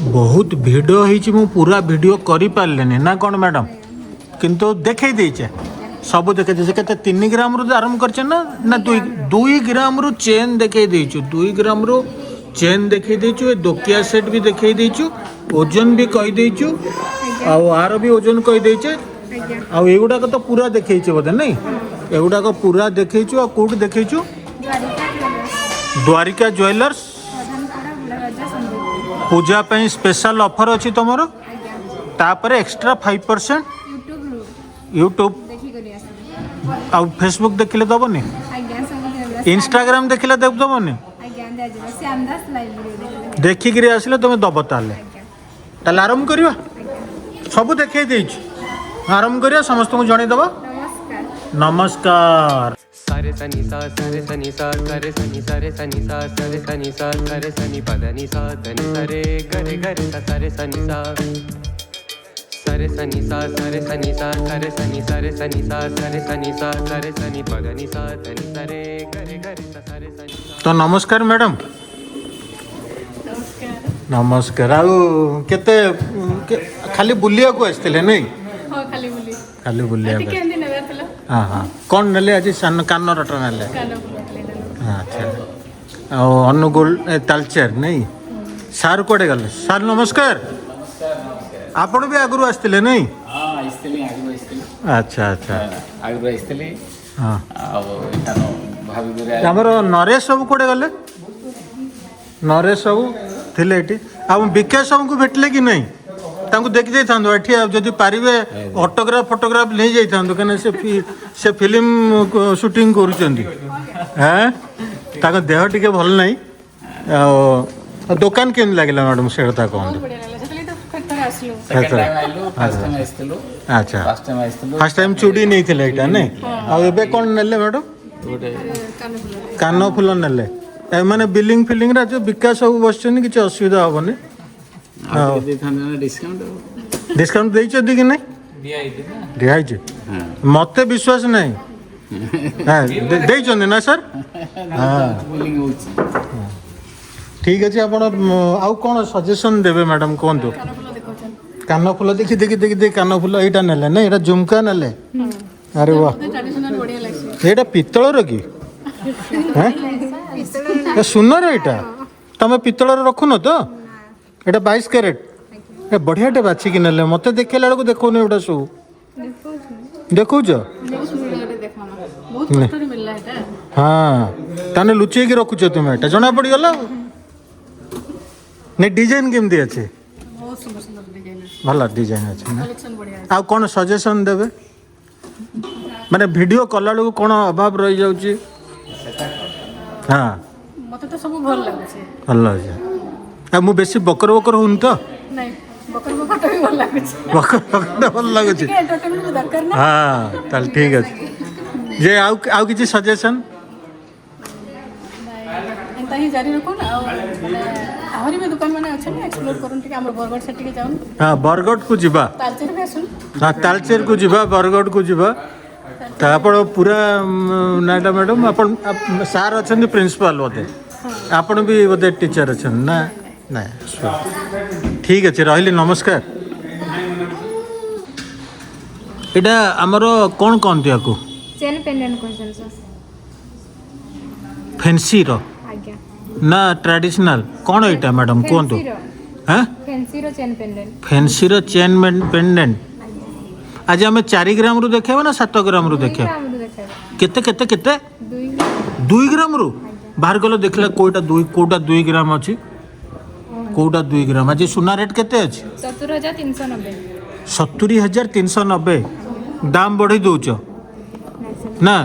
बहुत भिडियो होईची मु पूरा वीडियो करी पारलेनी ना कौन मैडम किंतु देखे दीचे सब देखे दीचे केते 3 ग्राम रु आरंभ करछे ना ना 2 ग्राम रु चेन देखे देछु 2 ग्राम रु चेन देखे देछु दोकिया सेट भी देखे देछु ओजन भी कहि देछु आ आर भी ओजन कहि देछे आ एगुडा तो पूरा देखैछे बोधे नहीं एगुडा को पूरा देखैछु आ कोड देखैछु द्वारिका ज्वेलर्स पूजा पे स्पेशल ऑफर अच्छी तुमर तापर एक्स्ट्रा 5% यूट्यूब आ फेसबुक देखिले दबनी इंस्टाग्राम देखिले देव दबनी देखिक आसिले तुम दब ताले आरंभ करवा सब देखे आरंभ करिया समस्त को जणै दबा नमस्कार सारे सनी सा सारे सनी सा सारे सनी सारे सनी सा सारे सनी सा सारे सनी पदनी सा धनी सारे गरे गरे सा सारे सनी सा सारे सनी सा सारे सनी सा सारे सनी सारे सनी सा सारे सनी सा सारे सनी पदनी सा धनी सारे गरे गरे सा सारे सनी तो नमस्कार मैडम नमस्कार आउ केते खाली बुलिया को आस्थिले नहीं हां खाली बुली खाली बुलिया को केंदी नेबे थला हाँ हाँ कौन नेले आज सान कान रटा नेले अच्छा अनुगुल तालचेर नहीं सार कोड़े गले सार नमस्कार आपण भी आगु आसते नहीं अच्छा अच्छा हाँ आमर नरेश सब कोड़े गले नरेश सब थिले एटी आ विकास सब को भेटले कि नहीं तांको देखि जाई थांदो एठी जदि पारिबे ऑटोग्राफ फोटोग्राफ ले जाई थांदो कने से फिल्म शूटिंग करूचंदी हैं ताको देह टिके भल नाही आ दुकान केन लागला मैडम से कथा कोन अच्छा फर्स्ट टाइम चूड़ी नहीं थिले एटा नै आ एबे कोन नेले मैडम कानो फुल नेले ए माने बिलिंग फिलिंग रा जो विकास सब बसछन कि असुविधा होबनी डिस्काउंट देइछ कि नहीं दिया मत विश्वास नहीं देइछन ना सर हाँ ठीक अच्छे आप आउ कौन सजेशन देवे मैडम कहतु कान फुल देखी देखी देखी देखी कान फुल यहाँ नेले ना यहाँ झुमका नेले अरे वाह ये पितलर कि सुनर यहाँ तुम पितलर रखुन तो ये 22 कैरेट बढ़िया बाछिकी नेले मत देखला बेलू देखौन एटा सब देखौ हाँ ताने लुचेकी रखुच तुम एटा जना पड़गला नहीं डिजाइन केमती अच्छे भल डिजाइन अच्छे आ कौन सजेशन देवे माने वीडियो कला बेलू कौन अभाव रही जाउची हाँ मते तो सब भल लागुछे भल लागुछे आ मु बेसी बकर बकर हुन तो नहीं बकर बकर तो भी भल लागुछे बकर बकर भल लागुछे एंटरटेनमेंट दरकार ना हां ताल ठीक अछि जे आउ किछि सजेशन एंता ही जारी रखो ना आहरी में दुकान माने अछि ना एक्सप्लोर करन कि हमर बरगड सेट के जाउन हां बरगड को जिबा तालचेर में आसुन हां तालचेर को जिबा बरगड को जिबा तापर पूरा नाटा मैडम अपन सार अछन प्रिंसिपल होते आपण भी बोधे टीचर अछन ना ना ठीक अच्छे रही नमस्कार इटा आमर कौन कहते या chain pendant question sir fancy रो आज्ञा ना ट्रेडिशनल कौन एटा मैडम कहतु हैं फैंसी रो चेन पेंडेंट फैंसी रो चेन पेंडेंट आज आम 4 ग्राम रु देखेबा ना 7 ग्राम रु देखे केते केते केते 2 ग्राम रु बाहर गलो देखला कोटा 2 ग्राम अछि कोटा 2 ग्राम आज सुना रेट केते अछि 70390 70390 दाम बढ़ी दउछ ना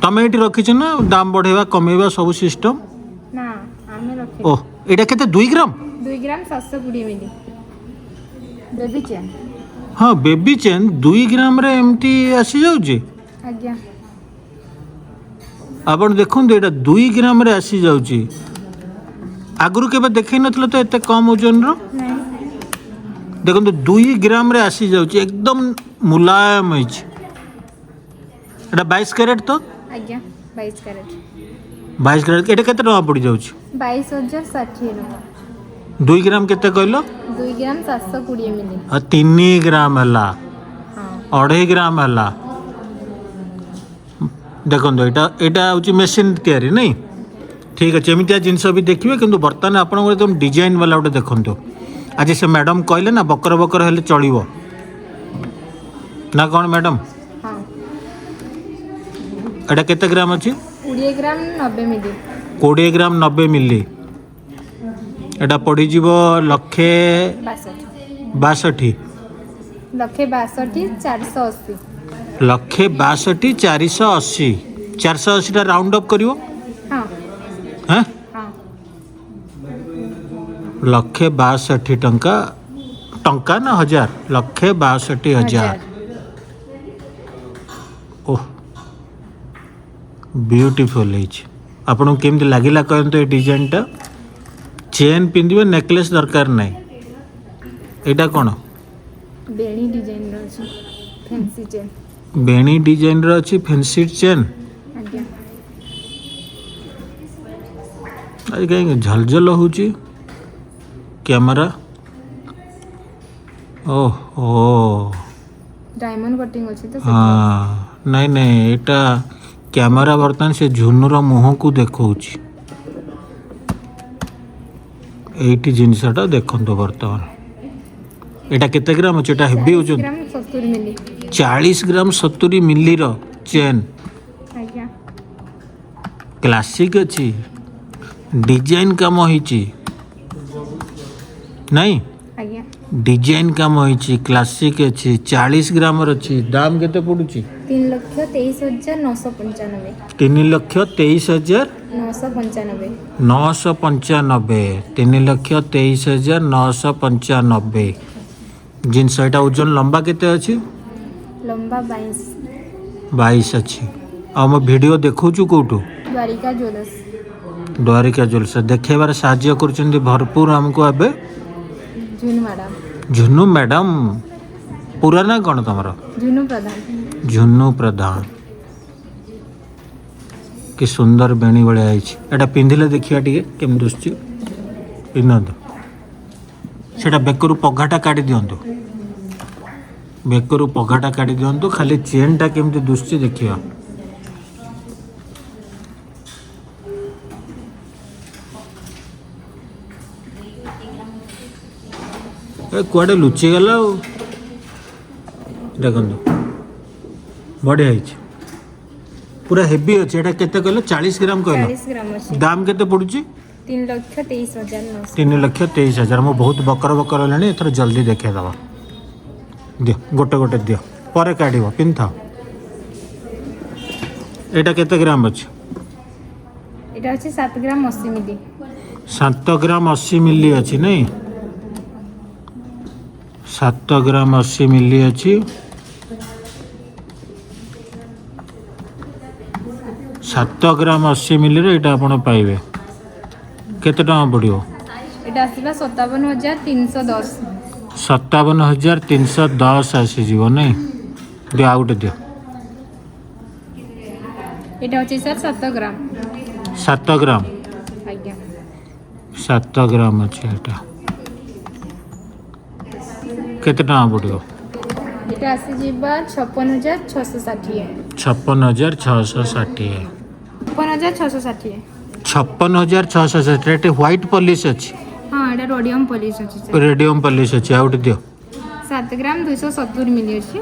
तमे एटी रखिछ ना दाम बढ़ेवा कमेवा सब सिस्टम ना आमे रखे ओ एटा केते 2 ग्राम 2 ग्राम 720 मिली बेबी चेन हाँ बेबी चेन 2 ग्राम रे एमटी आसी जाउची आज्ञा आपण देखुन एटा 2 ग्राम रे आसी जाउची आगुरु केबे देखै नथलो तो एते कम ओजन रो नहीं देखो 2 ग्राम रे आसी जाउची एकदम मुलायम होइछ एटा 22 कैरेट तो आज्ञा 22 कैरेट 22 कैरेट एटा केते टका पड़ी जाउची 22,060 रुपया 2 ग्राम केते कहलो 2 ग्राम 720 मिली। 3 ग्राम हला हाँ 2.5 ग्राम हला देखो एटा हूँ मेसीन तैयारी नहीं ठीक अच्छे एमती जिनस भी देखिए कि बर्तमान आप एकदम डिजाइन वाला गोटे देखो आज से मैडम कहले ना बकर बकर हेले चलो ना कौन मैडम हाँ एटा केते ग्राम अच्छी 20 ग्राम 90 मिली। 20 ग्राम 90 मिली एटा पड़ीज 1,62,000 1,62,480 1,62,480 480 राउंड अप करियो हाँ हैं हाँ 1,62,000 टंका टंका ना 1000 1,62,000 ओह ब्यूटीफुल आपन केमती लगिला कहते ये डिजाइनटा चेन पिंधे नेकलेस दरकार नहीं एटा कौन बेणी डिजाइन रही फैंसी चेन। बेणी डिजाइन अच्छी फैंसी चेन आज्ञा आज कहीं झलझल हो कैमरा ओहो डायमंड कटिंग अच्छी तो हाँ नहीं नहीं एटा कैमरा बर्तमान से झुनुर मुह को देखौछि एटी जिनसटा देखंतो बर्तमान एटा केते ग्राम अछि एटा हेवी ओजन 40 ग्राम 70 40 ग्राम 70 मिली मिली। रो चेन आज्ञा क्लासिक अच्छी डिजाइन काम होइछि नहीं आज्ञा डिजाइन काम होइछि क्लासिक अच्छी 40 ग्राम अच्छी दाम केते पड़ुछि 3,23,995 3,23,995 3,23,995 जिनस एटा ओजन लंबा केते अछि लंबा 22 अछि आ हम वीडियो देखौछु कोठू द्वारिका ज्वेलर्स द्वारिका ज्वेलर्स देखेबार साहाय्य करछन्ती भरपूर हमको एबे झुनू मैडम झुन्नू मैडम पूरा ना कौन तुम झुनू प्रधान झुन्नू प्रधान कि सुंदर बेणी भाया एटा पिंधिले देखिया टिके केम दुसची पिनंतु सेटा बेकरु पघाटा काटी दियंतु बेकरु पघाटा काटी दियंतु खाली चेनटा केमती दुसची देखिया कुआडे लुचि गला देखो बढ़िया पूरा हेवी अच्छे एटा केते कहलो 40 ग्राम कहलो 40 ग्राम अच्छी दाम केते पड़ुची 3,23,900 3,23,000 मो बहुत बकर बकर हेलानी एथर जल्दी देखे दवा दियो गोटे गोटे दियो परे काढ़िबो पिन्था एटा केते ग्राम अछि এটা হচ্ছে 7 গ্রাম 80 মিলি 7 ग्राम 80 मिली अछि नहीं 7 ग्राम 80 मिली अछि 7 ग्राम 80 मिली रे एटा आपण पाइबे केते टका पड़ियो এটা আসিবা 57,310 57,310 आसी जीवो नहीं दियो आउट दियो এটা হচ্ছে স্যার 7 গ্রাম 7 ग्राम আজ্ঞা 7 ग्राम अच्छे एटा केते टका पड़ियो এটা আসিবা 56,660 56,660 56,660 56,660 व्हाइट पॉलिश अच्छी হ্যাঁ এটা রোডিয়াম পলিশ আছে স্যার रेडियम पॉलिश अच्छी आउट दियो 7 গ্রাম 270 মিলি আছে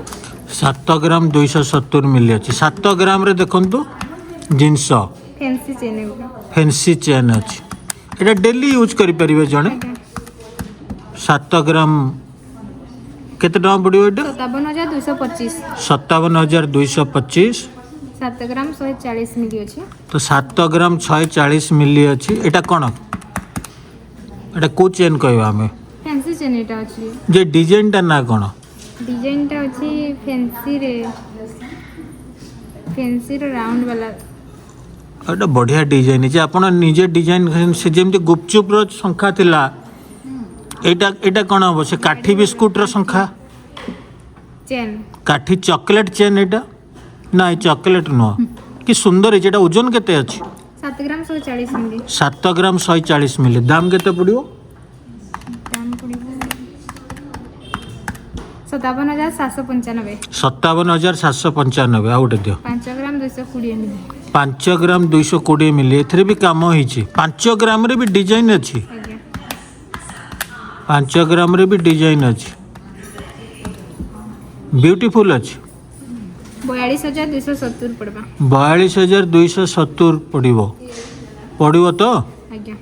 7 ग्राम 270 मिली अच्छी 7 ग्राम रे देखंतु जिनस ফ্যান্সি চেন এগুলো फैंसी चेन अच्छी एटा डेली यूज करि परिबे जणे 7 ग्राम केते टका पड़ियो एटा 57,225 57,225 7 গ্রাম 140 মিলি আছে तो 7 ग्राम 140 मिली अच्छी एटा कौन एटा को चेन कहबा हमें ফ্যান্সি চেন এটা আছে जे डिजाइन टा ना कौन ডিজাইনটা আছে ফ্যান্সি রে ফ্যান্সি র রাউন্ড वाला एटा बढ़िया डिजाइन है आपण निजे डिजाइन से जेमती गुपचुप रो संख्या थिला एटा एटा कौन हम से काठी बिस्कुट रो संख्या চেন काठी चॉकलेट चेन एटा ना चॉकलेट नो कि सुंदर है जेटा ओजन केते अछि 7 গ্রাম 140 মিলি 7 ग्राम 140 मिली दाम केते पड़ियो 57,795 57,795 ଆଉ ଗୋଟେ ଦିଅ 5 ଗ୍ରାମ 220 ମିଲି 5 ଗ୍ରାମ 220 ମିଲି ଏଥିରେ ବି କାମ ହେଇଛି 5 ଗ୍ରାମରେ ବି ଡିଜାଇନ ଅଛି ଆଜ୍ଞା 5 ଗ୍ରାମରେ ବି ଡିଜାଇନ ଅଛି ବ୍ୟୁଟିଫୁଲ ଅଛି 42,270 ପଡ଼ବା 42,270 ପଡ଼ିବ ତ ଆଜ୍ଞା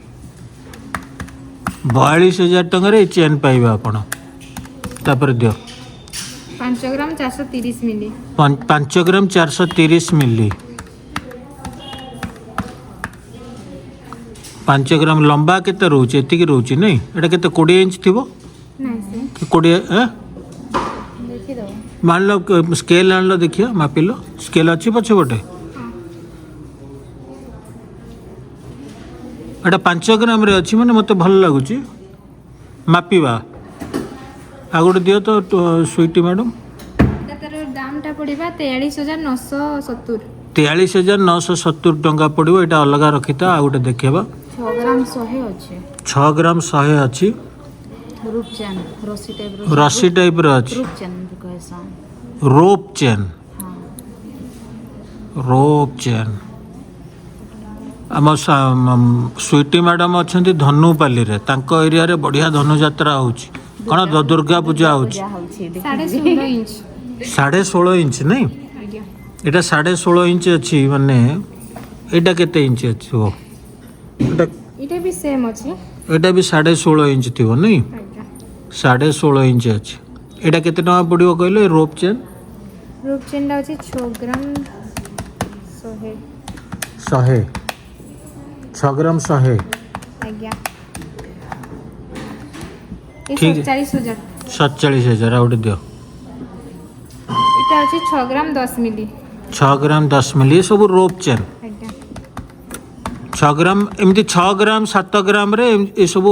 42,000 ଟଙ୍କାରେ ଏ ଚେନ୍ ପାଇବେ ଆପଣ ତାପରେ ଦିଅ 5 ଗ୍ରାମ 430 ମିଲି 5 ଗ୍ରାମ 430 ମିଲି 5 ଗ୍ରାମ ଲମ୍ବା କେତେ ରହୁଛି ଏତିକି ରହୁଛି ନାଇଁ ଏଇଟା କେତେ 20 ଇଞ୍ଚ ଥିବ ନାଇଁ ସେ 20 ଦେଖିଦେବ मान लो स्केल आन लो देखिए मापी लो स्केल अच्छी पछे बटे एटा 5 ग्राम रे अच्छी माने मते भल लागुची मापीबा आ गोटे दियो तो स्वीटी मैडम ତାର ଦାମଟା ପଡ଼ିବା 43,970 43,970 टंका पड़ो एटा अलग रखिता आ गोटे देखेबा 6 ग्राम 100 ଅଛି 6 ग्राम 100 अच्छी रूपचैन रसी टाइप रस्सी टाइप रे अच्छी रूपचैन कहसा रोप चेन हां रोप चेन आम स्वीटी मैडम अच्छा धनुपाली रे तांको एरिया रे बढ़िया धनुयात्रा होची कौन दुर्गा पूजा होची 16.5 इंच 16.5 इंच नहीं ଆଜ୍ଞା एटा 16.5 इंच अच्छी माने एटा केते इंच अच्छी हो एटा ଏଇଟା ବି ସେମ୍ ଅଛି एटा भी 16.5 इंच थिवो नहीं ଆଜ୍ଞା 16.5 इंच अच्छी एटा केते टका पड़ियो कहले रोप चेन रूपचैनଟା ଅଛି 6 ग्राम 100 6 ग्राम 100 ଆଜ୍ଞା ଏ ଠିକ। 47,000 47,000 आउट दियो ଏଇଟା ଅଛି 6 ଗ୍ରାମ 10 ମିଲି 6 ग्राम 10 मिली ये सब रोप चेन ଆଜ୍ଞା 6 ग्राम एमती 6 ग्राम 7 ग्राम रे ये सब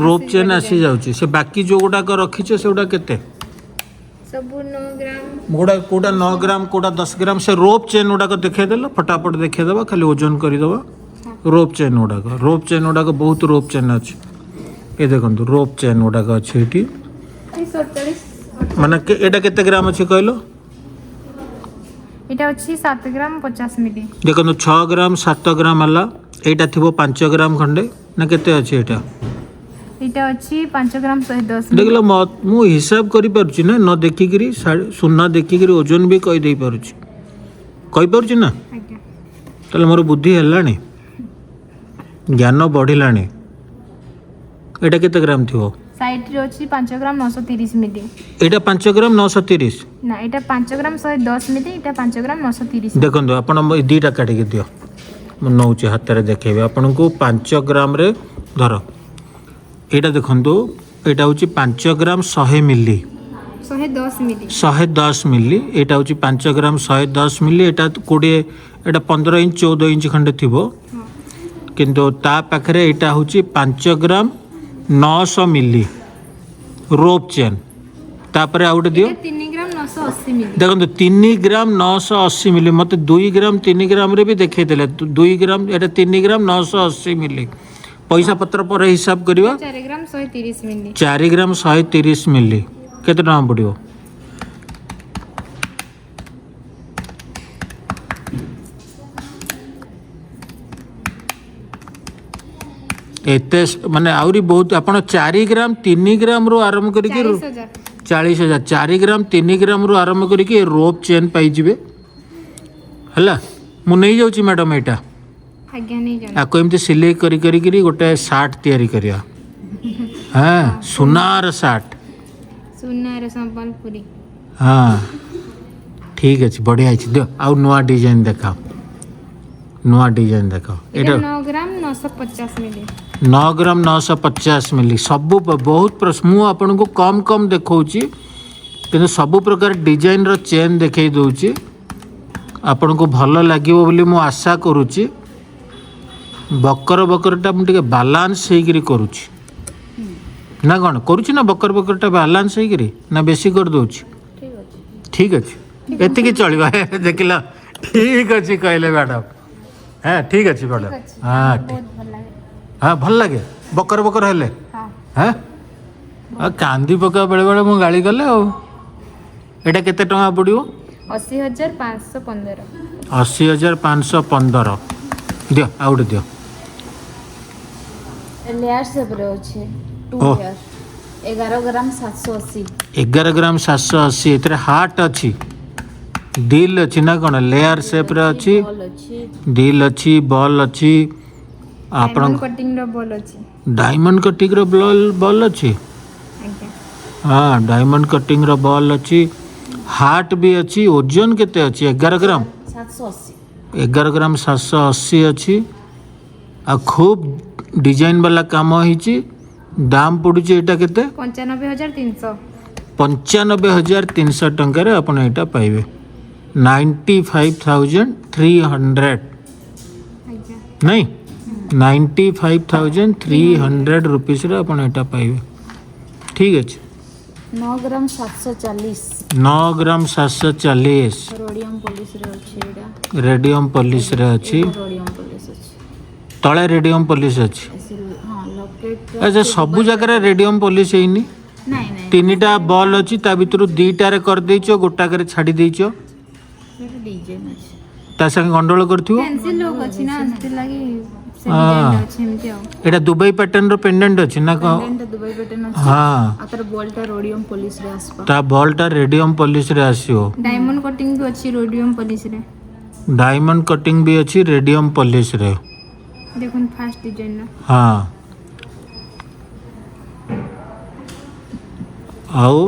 रोप चेन आसी जाउची से बाकी जो गुडा को रखिछे से गुडा केते ସବୁ 9 ଗ୍ରାମ गुडा कोडा 9 ग्राम कोडा 10 ग्राम से रोप चेन गुडा को देखे देलो फटाफट देखे देबा खाली ओजन करी देबा रोप चेन गुडा को बहुत रोप चेन अछि ए देखंतु रोप चेन गुडा को अछि एठी 47 माने एटा केते ग्राम अछि कहलो এটা ଅଛି 7 ग्राम 50 मिली देखंतु 6 ग्राम 7 ग्राम हला एटा थिबो 5 ग्राम खंडे ना केते अछि एटा এটা ଅଛି 5 ग्राम 110 मिली देखलो मु हिसाब करि पारुची ना न देखि करी सुन्ना देखि करी ओजन भी कहि देई पारुची कहि पारुची ना ଆଜ୍ଞା तले मोर बुद्धि हेलानी ज्ञान बढ़िलानी एटा केते ग्राम थिबो साइड रे ଅଛି 5 ग्राम 930 मिली एटा 5 ग्राम 930 ନା এটা 5 ग्राम 110 मिली এটা 5 ग्राम 930 देखंतु आपण दीटा काटी के दियो मु नौचे हाथ रे देखेबे आपन को 5 ग्राम रे धर एटा देखंतु एटा होची 5 ग्राम 100 मिली 110 मिली 110 मिली एटा होची 5 ग्राम 110 मिली एटा 20 एटा 15 इंच 14 इंच खंडे थिबो किंतु ता पाखरे एटा होची 5 ग्राम 900 मिली रोप चेन तापरे आउट दियो এটা 3 ग्राम 980 मिली देखो 3 ग्राम 980 मिली मत 2 ग्राम 3 ग्राम रे भी देखे देले 2 ग्राम एटा 3 ग्राम 980 मिली पैसा पत्र पर हिसाब करिवा 4 ग्राम 130 मिली 4 ग्राम 130 मिली केते टका पड़ियो एते माने आउरी बहुत आपण 4 ग्राम 3 ग्राम रो आरंभ करी 40,000 40,000 4 ग्राम 3 ग्राम रू आरंभ करिके रोप चेन पाई जिवे हला मु नहीं जाउची मैडम एटा आज्ञा नहीं जान आको एमती सिलाई करी करी करी गोटे शार्ट तैयारी करिया हां सुनार शार्ट सुनार संबलपुरी हां ठीक अछि बढ़िया अछि दे आ नुवा डिजाइन देखाओ नुवा डिजाइन देखाओ এটা 9 ग्राम 950 मिली 9 ग्राम 950 मिली सब बहुत मु आपन को कम कम देखौची किंतु सब प्रकार डिजाइन रो चेन देखै दउची आपन को भलो लागिवो बोली मु आशा करूची बकर बकरटा मु टिके बैलेंस हेगिरी करूची ना कोन करूची ना बकर बकरटा बैलेंस हेगिरी ना बेसी कर दउची ठीक अछि एति की चलिबा देखिला ठीक अछि कहले मैडम हां ठीक अछि मैडम हां बहुत भल लागे हाँ भल लगे बकर बकर हेले हां हाँ कांदी पका बेले बेले मु गाड़ी गले एटा केते टंका पड़ियो 80,515 80,515 दियो आउट दियो लेयर से बरे अच्छे 2 ओह। लेयर 11 ग्राम 780 11 ग्राम 780 एतरे हार्ट अच्छी डील अच्छी ना कौन लेयर शेप रे अच्छी बॉल अच्छी डील अच्छी बॉल अच्छी आपण डायमंड कटिंग रो बॉल अच्छी डायमंड कटिंग रो बॉल अच्छी आज्ञा हाँ डायमंड कटिंग रो बॉल अच्छी हार्ट भी अच्छी ओजन केते अच्छी 11 ग्राम 780 11 ग्राम 780 अच्छी आ खूब डिजाइन वाला काम होइची दाम पड़ुची एटा केते 95,300 95,300 टंका आपण एटा पाइबे 95,300 आज्ञा नहीं 95,300 रुपीस रे आपण एटा पाइबे ठीक अछि 9 ग्राम 740 9 ग्राम 740 रोडियम पॉलिश रे अच्छी एटा रेडियम पॉलिश रे अछि रोडियम पॉलिश अच्छी तळे रेडियम पॉलिश अछि ऐसे हां लॉकेट अच्छा सब जगह रे रेडियम पॉलिश हेइनी नहीं नहीं तीनटा बॉल अछि ता भितरु दुईटा रे कर देइछो गोटा करे छाडी देइछो डिजाइन अच्छी ता संग गंडोळ करथियो फैंसी लोग अच्छी ना आस्ते लगी से हाँ। डिजाइन अच्छी एमती आओ एटा दुबई पैटर्न रो पेंडेंट अछि ना को पेंडेंट दुबई पैटर्न अच्छी हाँ आतर बॉलटा रोडियम पॉलिश रे आसपा ता बॉलटा रेडियम पॉलिश रे आसियो डायमंड कटिंग भी अच्छी रोडियम पॉलिश रे डायमंड कटिंग भी अछि रेडियम पॉलिश रे देखुन फास्ट डिजाइन ना हाँ आओ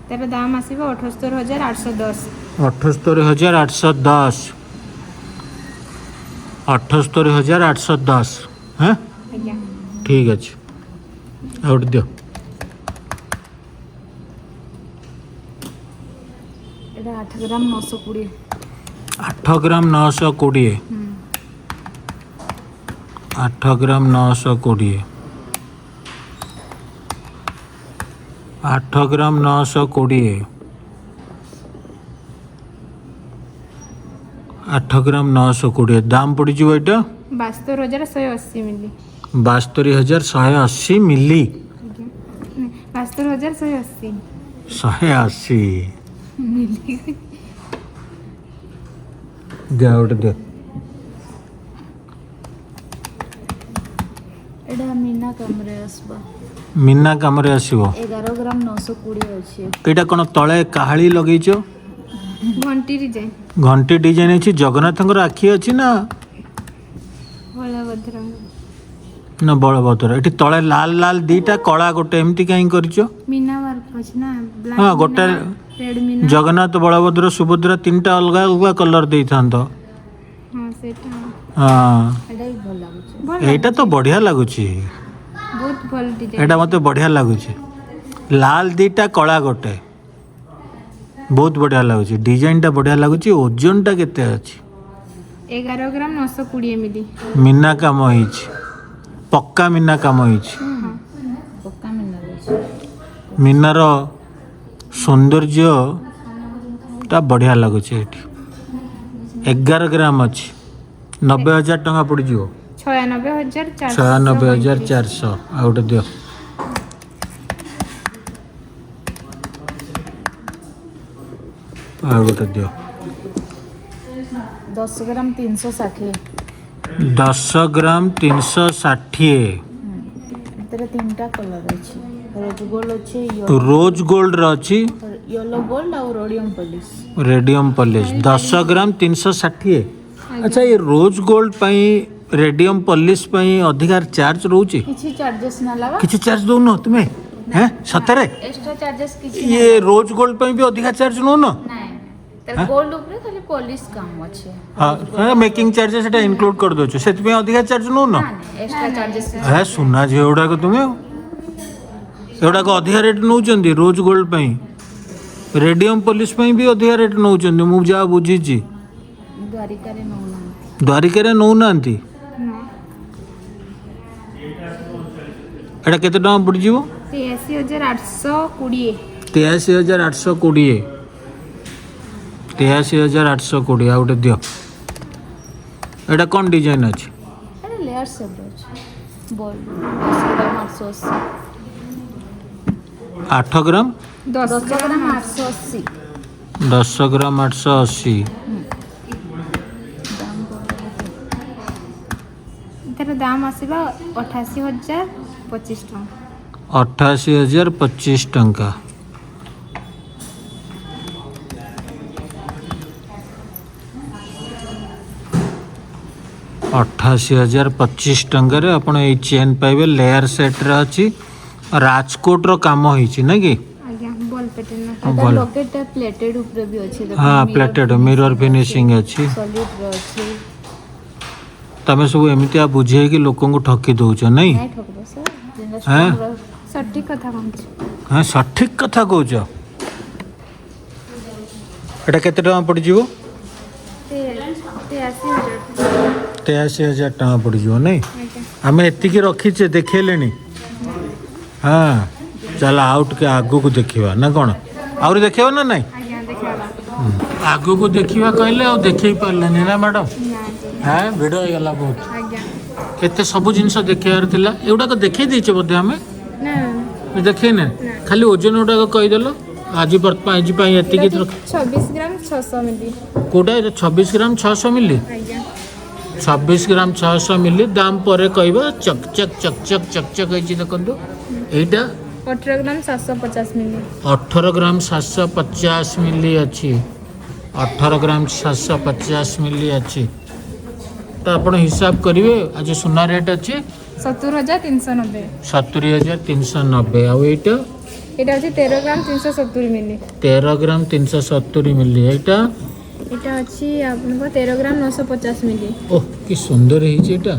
तेरा दाम आसीबो 78,810 78,810 78,810 हैं आज्ञा ठीक अछि आउट दियो एटा 8 ग्राम 920 8 ग्राम 920 8 ग्राम 920 8 ग्राम 920 8 ग्राम 920 दाम पड़ी जो एटा 72,180 मिली 72,180 मिली आज्ञा 72,180 180 मिली जाउट दे एटा मीना कमरे आसबा मीना कामरे आसीबो 11 ग्राम 920 अच्छी एटा कोन तळे काहाळी लगेइछो घंटी डिजाइन घंटी डिजाइन अछि जगन्नाथଙ୍କର आखी अछि ना बलभद्र ना बलभद्र एठी तळे लाल लाल दीटा कळा गोटे एमती काई करछो मीना वर्क अछि ना ब्लैक हाँ, गोटे रेड मीना जगन्नाथ बलभद्र सुभद्रा तीनटा अलगा अलगा कलर देइथांतो हां सेटा हाँ एटा भी भल लागुछ एटा तो बढ़िया लागुची बहुत भल डिजाइन एटा मते बढ़िया लागुची लाल दीटा कळा गोटे बहुत बढ़िया लागुची डिजाइन टा बढ़िया लागुची ओजन टा केते अछि 11 ग्राम 920 मिली मीना काम होइछि पक्का मीना काम होइछि पक्का मीना रहछ मीनार सौंदर्य टा बढ़िया लगुଛି ଏଠି 11 ग्राम ଅଛି 90,000 ଟଙ୍କା ପଡ଼ିଯିବ 96,400 ଆଉ ଗୋଟେ ଦିଅ ଆଉ ଗୋଟେ ଦିଅ 10 ग्राम 360 10 ଗ୍ରାମ 360 तेरे तीनटा कलर अछि रोज गोल्ड अछि ରୋଜ୍ ଗୋଲ୍ଡ ର ଅଛି येलो गोल्ड और रोडियम पॉलिश रेडियम पॉलिश 10 ग्राम 360 अच्छा ये रोज गोल्ड ପାଇଁ रेडियम पॉलिश ପାଇଁ ଅଧିକା ଚାର୍ଜ ରହୁଛି किछि चार्जेस ना लगा କିଛି ଚାର୍ଜ ଦଉନ ତୁମେ हैं ସତରେ एक्स्ट्रा चार्जेस किछि ये रोज गोल्ड ପାଇଁ ବି ଅଧିକା ଚାର୍ଜ ନଉନ नहीं तेरे गोल्ड ऊपर खाली पॉलिश काम अछि हाँ मेकिंग चार्जेस ସେଟା ଇନକ୍ଲୁଡ କରି ଦଉଛ ସେଥିପାଇଁ ଅଧିକା ଚାର୍ଜ ନଉନ ना एक्स्ट्रा चार्जेस ହେ ସୁନା ଝିଅ ଗୁଡ଼ାକ ତୁମେ ଏଗୁଡ଼ାକ ଅଧିକା ରେଟ୍ ନେଉଛନ୍ତି ରୋଜ ଗୋଲ୍ଡ ପାଇଁ रेडियम पॉलिश ପାଇଁ ବି ଅଧିକା ରେଟ୍ ନେଉଛନ୍ତି ମୁଁ ଯାହା ବୁଝିଛି द्वारिका रे नौना ଦ୍ୱାରିକାରେ ନେଉନାହାନ୍ତି ଏଇଟା କେତେ ଟଙ୍କା ପଡ଼ିଯିବ 83,820 83,820 83,820 ଆଉ ଗୋଟେ ଦିଅ ଏଇଟା କ'ଣ ଡିଜାଇନ୍ ଅଛି अरे लेयर सब अछि बॉल 10 ग्राम 880 8 ଗ୍ରାମ 10 ग्राम 880 10 ग्राम 880। इधर दाम आसवा 88,025 टଙ୍କା। 88,025 टंका। अठाशी हजार 25 टंकार आपण ये चेन पाइबे लेयर सेट रे अछि राजकोट रो काम होइछि ना कि आज्ञा ball pattern ball. Locket plated ऊपर भी अछि देखो। हाँ प्लेटेड मिरर फिनिशिंग अछि। सॉलिड रो अछि। तमे सब एमितिया बुझे कि लोकन को ठकी दउछ नहीं नहीं ठकबो सर। हैं? सटीक कथा कहूँ। हां सठिक कथा कहउछ एटा केते टका पड़ जिवो 83,000 टका पड़ जिवो नहीं आमे एति की रखीचे देखेलेनी। हाँ चल आउट के आगु को देखिवा ना कोन और देखिवा ना नहीं आज्ञा देखला आगु को देखिवा कहले और देखै पारलनी ना मैडम। हाँ भिड़ हो गला बहुत आज्ञा केते सब जिनस देखार थिला एउडा को देखै दैचे बोधे हमें ना देखै ने खाली ओजन उडा को कहि देलो आज आज पाई एति की 26 ग्राम 600 मिली। कोडा 26 ग्राम 600 मिली आज्ञा 26 ग्राम 600 मिली दाम परे कहबा चक चक चक चक चक चक होइछि देखंतु एटा 18 ग्राम 750 मिली। 18 ग्राम 750 मिली अछि 18 ग्राम 750 मिली अछि तो आपण हिसाब करिवे आज सुना रेट अछि 70,390। 70,390 आ एटा এটা হচ্ছে 13 গ্রাম 370 মিলি। 13 ग्राम 370 मिली एटा এটা হচ্ছে আপনার 13 গ্রাম 950 মিলি। ओह कि सुंदर है एटा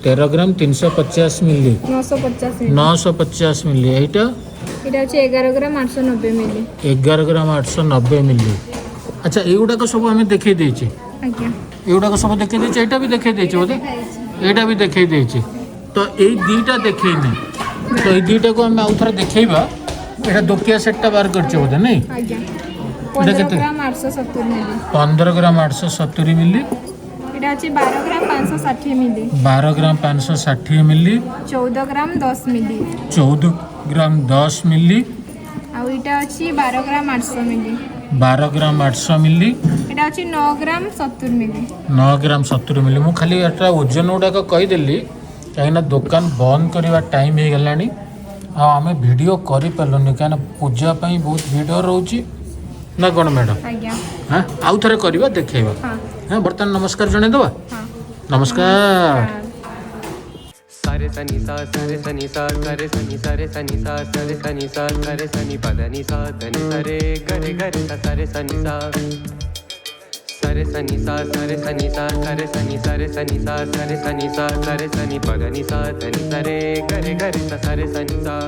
13 ग्राम 350 मिली 950 মিলি। 950 मिली एटा এটা হচ্ছে 11 গ্রাম 890 মিলি। 11 ग्राम 890 मिली। अच्छा एगुड़ाक सब आम देखे देचे আজ্ঞা एगुड़ाक सब देखे देचे एटा भी देखे देचे बोधे एटा भी देखे देचे तो यही दीटा देखैनी तो ये दीटा को आम आउ थोड़ा देखैबा एटा दोकिया सेटटा बार करछे बोधे नहीं আজ্ঞা এটা 15 কেতে? গ্রাম 870 মিলি। 15 ग्राम 870 मिली এটা হচ্ছে 12 গ্রাম 560 মিলি। 12 ग्राम 560 मिली 14 গ্রাম 10 মিলি। 14 ग्राम 10 मिली আর এটা হচ্ছে 12 গ্রাম 800 মিলি। 12 ग्राम 800 मिली এটা হচ্ছে 9 গ্রাম 70 মিলি। 9 ग्राम 70 मिली मु खाली एटा ओजन गुड़ाक कहीदेली कहीं दुकान बंद करवा टाइम हो गलानी आम भिडियो करें क्या पूजा बहुत भिड़ रोचे ना कौन मैडम আজ্ঞা हाँ आउ थे करवा देखा हाँ हाँ बर्तमान नमस्कार जनईदे हाँ नमस्कार सारे सनी सा सरे सनी सा करे सनी सरे सनी सा सरे सनी सा करे सनी पदनी सा धनी सरे गरे गरे सा सरे सनी सा सरे सनी सा सरे सनी सा करे सनी सरे सनी सा सरे सनी सा करे सनी पदनी सा धनी सरे गरे गरे सा सरे सनी सा